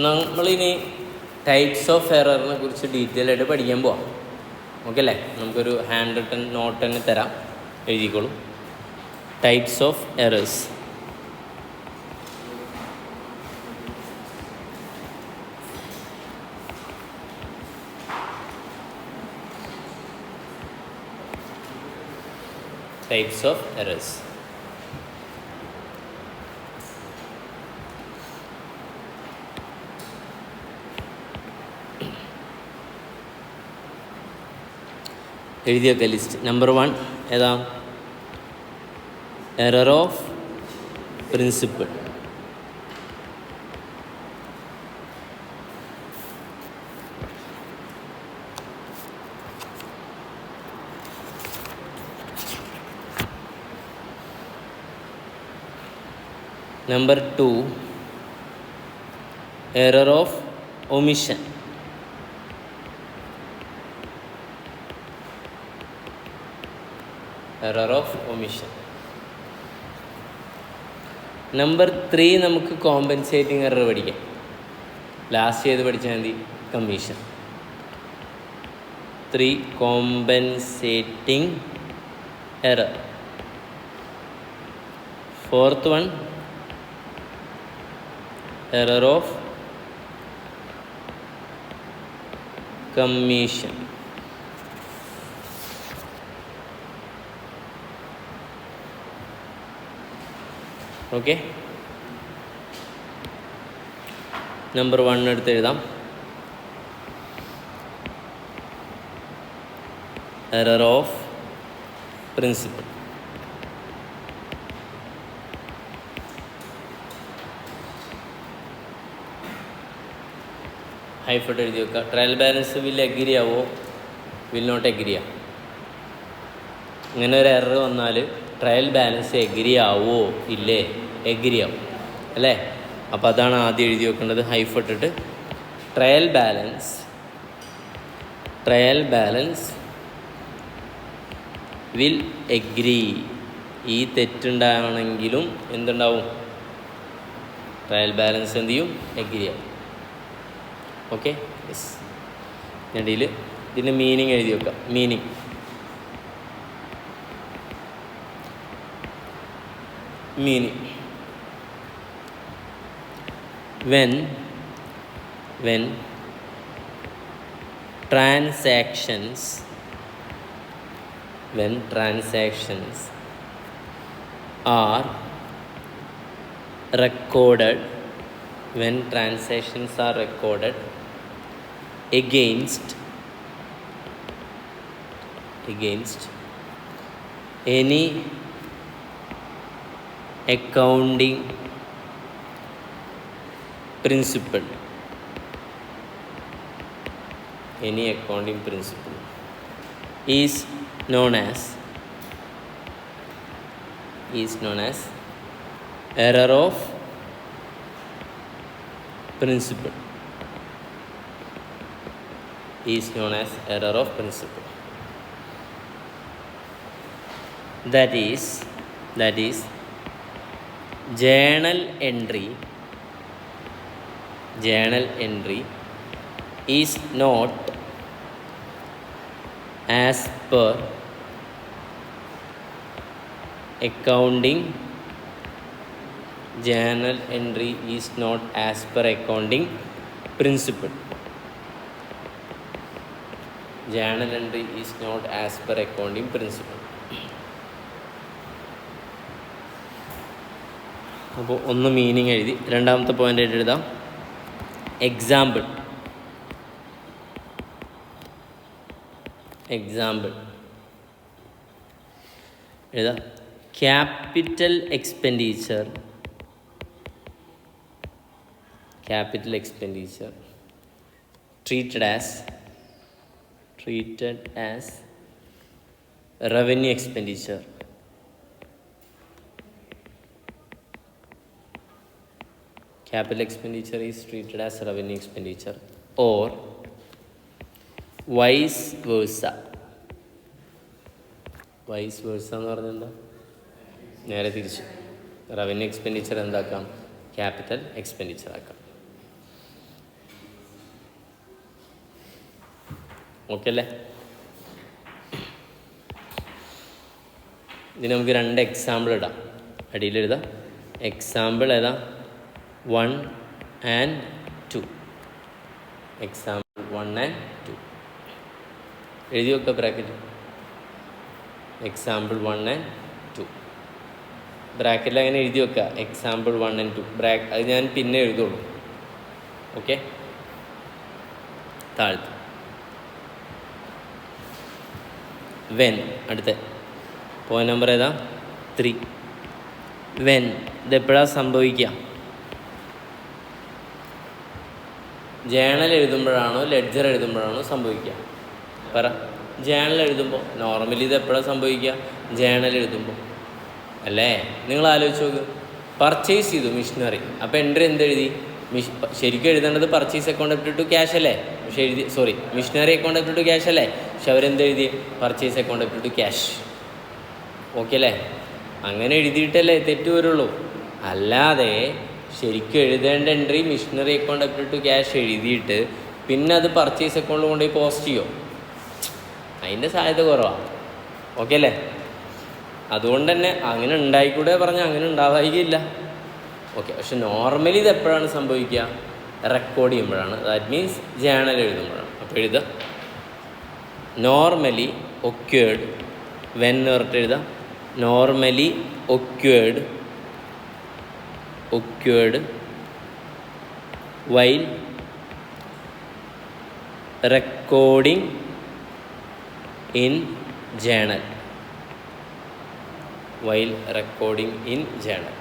നമ്മളിനി types of എററിനെ കുറിച്ച് detail ആയിട്ട് പഠിക്കാൻ പോവാം. ഓക്കെ അല്ലേ? നമുക്കൊരു ഹാൻഡ് റിട്ടൺ നോട്ട് തന്നെ തരാം, എഴുതിക്കോളൂ. Types of errors. Types of errors. എഴുതിയൊക്കെ ലിസ്റ്റ്. നമ്പർ 1 ഏതാ? Error of principle. Number 2, error of omission. Error of omission. Number 3 നമുക്ക് കോമ്പൻസേറ്റിംഗ് എറർ പഠിക്കാം. ലാസ്റ്റ് ചെയ്ത് പഠിച്ചാൽ മതി, commission. 3 compensating error. 4th one, error of commission. Okay, number 1 എടുത്ത് എഴുതാം. Error of principle. ഹൈഫട്ട് എഴുതി വെക്കുക. ട്രയൽ ബാലൻസ് വിൽ എഗ്രി ആവോ, വിൽ നോട്ട് എഗ്രി ആവും. ഇങ്ങനെ ഒരു എറർ വന്നാൽ ട്രയൽ ബാലൻസ് എഗ്രി ആവോ, ഇല്ലേ? എഗ്രി ആവും അല്ലേ? അപ്പോൾ അതാണ് ആദ്യം എഴുതി വെക്കേണ്ടത്. ഹൈഫട്ടിട്ട് ട്രയൽ ബാലൻസ് വിൽ എഗ്രി. ഈ തെറ്റുണ്ടാവണമെങ്കിലും എന്തുണ്ടാവും? ട്രയൽ ബാലൻസ് എന്ത് ചെയ്യും? എഗ്രി ആവും. Okay, yes. ഇടയിൽ ഇതിൻ്റെ മീനിങ് എഴുതി വെക്കാം. Meaning when transactions are recorded, against any accounting principle, is known as error of principle. That is journal entry is not as per accounting principle. Journal entry is not as per accounting principle. അപ്പോൾ ഒന്ന് meaning എഴുതി. രണ്ടാമത്തെ point ആയിട്ട് എഴുതാം example. എഴുതാം capital expenditure treated as revenue expenditure. Capital expenditure is treated as revenue expenditure, or vice versa. എന്ന് പറഞ്ഞാൽ എന്താ? നേരെ തിരിച്ച് റവന്യൂ എക്സ്പെൻഡിച്ചർ എന്താക്കാം? ക്യാപിറ്റൽ എക്സ്പെൻഡിച്ചർ ആക്കാം. ഓക്കെ അല്ലേ? ഇതിന് നമുക്ക് 2 എക്സാമ്പിൾ ഇടാം. അടിയിൽ എഴുതാം. എക്സാമ്പിൾ ഏതാ? 1 and 2. എക്സാമ്പിൾ 1 and 2 എഴുതി വെക്കുക ബ്രാക്കറ്റ്. എക്സാമ്പിൾ 1 and 2 ബ്രാക്കറ്റിൽ അങ്ങനെ എഴുതി വെക്കുക. എക്സാമ്പിൾ 1 and 2 അത് ഞാൻ പിന്നെ എഴുതുള്ളൂ. ഓക്കെ, താഴ്ത്ത്. വെൻ, അടുത്ത പോയിന്റ് നമ്പർ ഏതാ? 3. വെൻ, ഇതെപ്പോഴാണ് സംഭവിക്കുക? ജേണൽ എഴുതുമ്പോഴാണോ ലെഡ്ജർ എഴുതുമ്പോഴാണോ സംഭവിക്കുക? പറ. ജേണൽ എഴുതുമ്പോൾ. നോർമലി ഇത് എപ്പോഴാണ് സംഭവിക്കുക? ജേണൽ എഴുതുമ്പോൾ അല്ലേ? നിങ്ങൾ ആലോചിച്ച് നോക്ക്. പർച്ചേസ് ചെയ്തു മിഷനറി, അപ്പോൾ എൻട്രി എന്തെഴുതി? ശരിക്കും എഴുതേണ്ടത് പർച്ചേസ് അക്കൗണ്ട് ടു ക്യാഷ് അല്ലേ? പക്ഷെ മിഷനറി അക്കൗണ്ട് ടു ക്യാഷ് അല്ലേ? പക്ഷെ അവരെന്തെഴുതി? Purchase account to cash. Okay അല്ലേ? അങ്ങനെ എഴുതിയിട്ടല്ലേ തെറ്റ് വരുള്ളൂ. അല്ലാതെ ശരിക്കും എഴുതേണ്ട entry machinery account to cash എഴുതിയിട്ട് പിന്നെ അത് പർച്ചേസ് അക്കൗണ്ടിൽ കൊണ്ടുപോയി പോസ്റ്റ് ചെയ്യോ? അതിൻ്റെ സാധ്യത കുറവാണ്. ഓക്കെ അല്ലേ? അതുകൊണ്ട് തന്നെ അങ്ങനെ ഉണ്ടായിക്കൂടെ പറഞ്ഞാൽ അങ്ങനെ ഉണ്ടാവായികയില്ല. ഓക്കെ, പക്ഷെ നോർമലി ഇത് എപ്പോഴാണ് സംഭവിക്കുക? റെക്കോർഡ് ചെയ്യുമ്പോഴാണ്. ദാറ്റ് മീൻസ് ജേണൽ എഴുതുമ്പോഴാണ്. അപ്പോൾ എഴുതുക നോർമലി ഒക്വേർഡ് വെൻ പറഞ്ഞിട്ട് എഴുതാം. Normally occurred while recording in journal. While recording in journal.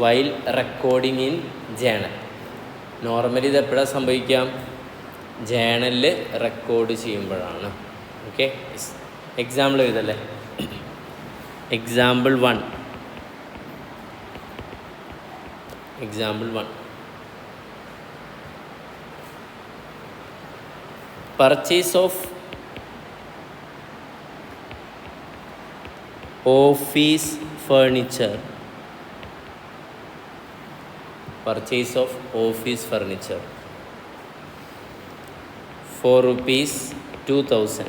While recording in journal. Normally ഇത് എപ്പോഴാണ് സംഭവിക്കാം? ജേണലിൽ റെക്കോർഡ് ചെയ്യുമ്പോഴാണ്. ഓക്കെ, എക്സാമ്പിൾ എഴുതല്ലേ? Example 1. Purchase of office furniture. Purchase of office furniture for rupees 2000.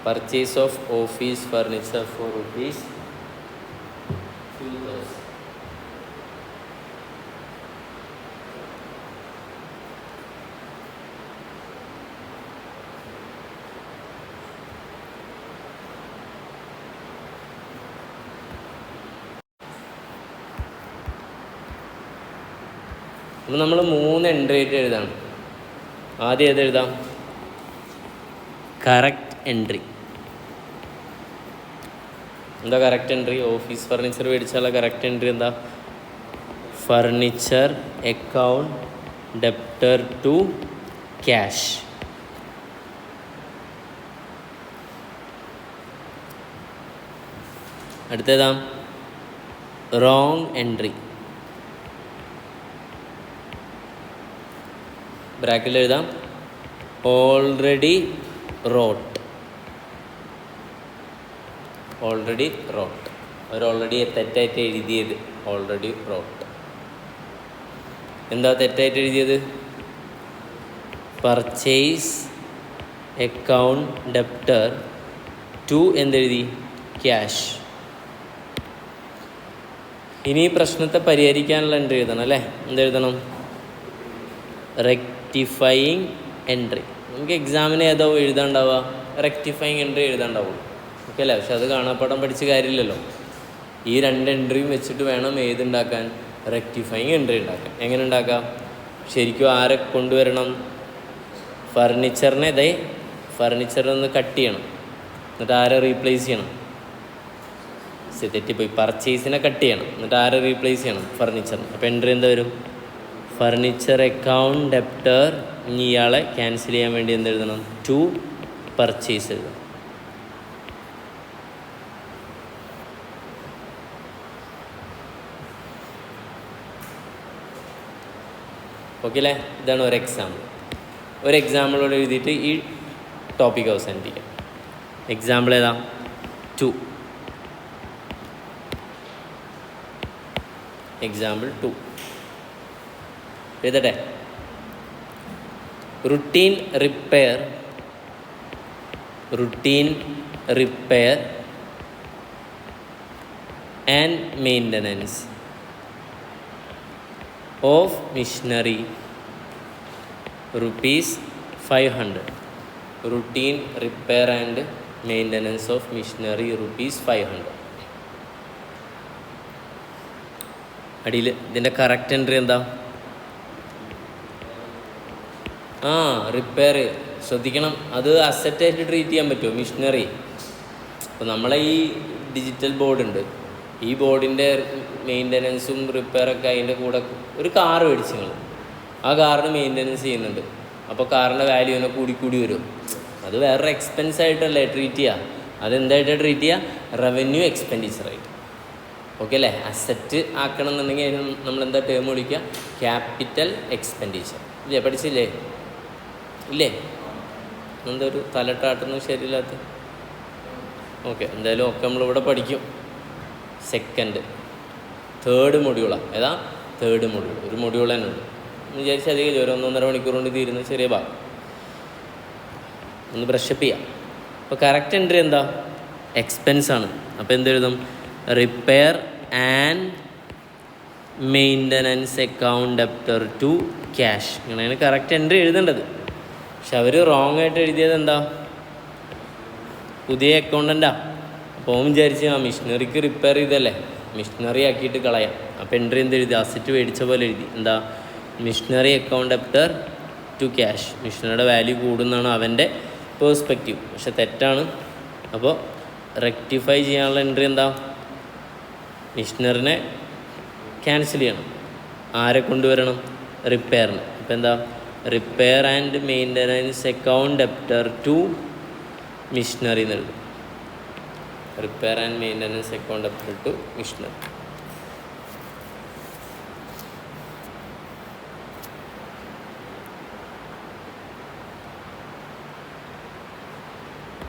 Purchase of office furniture for rupees 2000. അപ്പോൾ നമ്മൾ 3 entry ആയിട്ട് എഴുതാണ്. ആദ്യം ഏതെഴുതാം? Correct entry. എന്താ കറക്റ്റ് എൻട്രി? ഓഫീസ് ഫർണിച്ചർ മേടിച്ചാലുള്ള കറക്റ്റ് എൻട്രി എന്താ? Furniture account debtor to cash. അടുത്തേതാ? Wrong entry. ബ്രാക്കറ്റിൽ എഴുതാം ഓൾറെഡി റോട്ട്. അവർ ഓൾറെഡി തെറ്റായിട്ട് എഴുതിയത് ഓൾറെഡി റോട്ട്. എന്താ തെറ്റായിട്ട് എഴുതിയത്? പർച്ചേസ് അക്കൗണ്ട് ഡെപ്റ്റർ ടു എന്തെഴുതി? ക്യാഷ്. ഇനി ഈ പ്രശ്നത്തെ പരിഹരിക്കാനുള്ള എൻട്രി എഴുതണം അല്ലേ? എന്തെഴുതണം? Rectifying entry. നമുക്ക് എക്സാമിന് ഏതോ എഴുതാണ്ടാവുക? റെക്ടിഫയിങ് എൻട്രി എഴുതാണ്ടാവുള്ളൂ. ഓക്കെ അല്ലേ? പക്ഷെ അത് കാണാപ്പാടം പഠിച്ച കാര്യമില്ലല്ലോ. ഈ 2 എൻട്രിയും വെച്ചിട്ട് വേണം ഏതുണ്ടാക്കാൻ? റെക്ടിഫയിങ് എൻട്രി ഉണ്ടാക്കാൻ. എങ്ങനെ ഉണ്ടാക്കാം? ശരിക്കും ആരെ കൊണ്ടുവരണം? ഫർണിച്ചറിനെ ഫർണിച്ചറിനൊന്ന് കട്ട് ചെയ്യണം. എന്നിട്ട് ആരെ റീപ്ലേസ് ചെയ്യണം? തെറ്റിപ്പോയി. പർച്ചേസിനെ കട്ട് ചെയ്യണം. എന്നിട്ട് ആരെ റീപ്ലേസ് ചെയ്യണം? ഫർണിച്ചറിന്. അപ്പോൾ എൻട്രി എന്താ വരും? Furniture account debtor. ഇനി ഇയാളെ ക്യാൻസൽ ചെയ്യാൻ വേണ്ടി എന്തെഴുതണം? ടു പർച്ചേസ് എഴുതണം. ഓക്കെ അല്ലേ? ഇതാണ് ഒരു എക്സാമ്പിളോട് എഴുതിയിട്ട് ഈ ടോപ്പിക് അവസാനിപ്പിക്കാം. എക്സാമ്പിൾ ഏതാ? 2. എക്സാമ്പിൾ 2 എഴുതട്ടെ. Routine repair and maintenance of machinery ₹500. Routine repair and maintenance of machinery ₹500. അടിയിൽ ഇതിൻ്റെ കറക്റ്റ് എൻട്രി എന്താ? റിപ്പയർ. ശ്രദ്ധിക്കണം, അത് അസറ്റായിട്ട് ട്രീറ്റ് ചെയ്യാൻ പറ്റുമോ? മിഷനറി. അപ്പോൾ നമ്മളെ ഈ ഡിജിറ്റൽ ബോർഡ് ഉണ്ട്, ഈ ബോർഡിൻ്റെ മെയിൻ്റനൻസും റിപ്പയറൊക്കെ അതിൻ്റെ കൂടെ ഒരു കാറ് മേടിച്ച് നിങ്ങൾ ആ കാറിന് മെയിൻ്റനൻസ് ചെയ്യുന്നുണ്ട്. അപ്പോൾ കാറിൻ്റെ വാല്യൂ തന്നെ കൂടി വരും. അത് വേറൊരു എക്സ്പെൻസ് ആയിട്ടല്ലേ ട്രീറ്റ് ചെയ്യുക. അതെന്തായിട്ടാണ് ട്രീറ്റ് ചെയ്യുക? റവന്യൂ എക്സ്പെൻഡിച്ചറായിട്ട്. ഓക്കെ അല്ലേ? അസറ്റ് ആക്കണം എന്നുണ്ടെങ്കിൽ അതിന് നമ്മളെന്താ ടേം വിളിക്കുക? Capital expenditure. ഇല്ലേ? പഠിച്ചില്ലേ? ഇല്ലേ? എന്തൊരു തലട്ടാട്ടൊന്നും ശരിയില്ലാത്ത. ഓക്കെ, എന്തായാലും ഒക്കെ നമ്മളിവിടെ പഠിക്കും. തേർഡ് മൊഡ്യൂളാണ്. ഏതാ? Third module. ഒരു മൊഡ്യൂൾ തന്നെ ഉണ്ട് എന്ന് വിചാരിച്ചാൽ അധികം 1-1.5 മണിക്കൂർ കൊണ്ട് തീരുന്ന ചെറിയ ഭാഗം. ഒന്ന് ബ്രഷപ്പ് ചെയ്യാം. അപ്പോൾ കറക്റ്റ് എൻട്രി എന്താ? എക്സ്പെൻസ് ആണ്. അപ്പോൾ എന്തെഴുതും? Repair and maintenance account debtor to cash. ഇങ്ങനെയാണ് കറക്റ്റ് എൻട്രി എഴുതേണ്ടത്. പക്ഷെ അവർ റോങ് ആയിട്ട് എഴുതിയത് എന്താ? പുതിയ അക്കൗണ്ടൻ്റാ. അപ്പോൾ വിചാരിച്ച് മിഷനറിക്ക് റിപ്പയർ ചെയ്തല്ലേ, മിഷനറി ആക്കിയിട്ട് കളയാം. അപ്പോൾ എൻട്രി എന്ത് എഴുതി? അസറ്റ് മേടിച്ച പോലെ എഴുതി. എന്താ? Machinery account debtor to cash. മിഷനറിയുടെ വാല്യൂ കൂടുന്നതാണ് അവൻ്റെ പേഴ്സ്പെക്റ്റീവ്. പക്ഷെ തെറ്റാണ്. അപ്പോൾ റെക്ടിഫൈ ചെയ്യാനുള്ള എൻട്രി എന്താ? മിഷനറിനെ ക്യാൻസൽ ചെയ്യണം. ആരെ കൊണ്ടുവരണം? റിപ്പയറിന്. അപ്പോൾ എന്താ? Repair and maintenance account debtor to machinery എന്നെഴുതും. Repair and maintenance account debtor to missionary.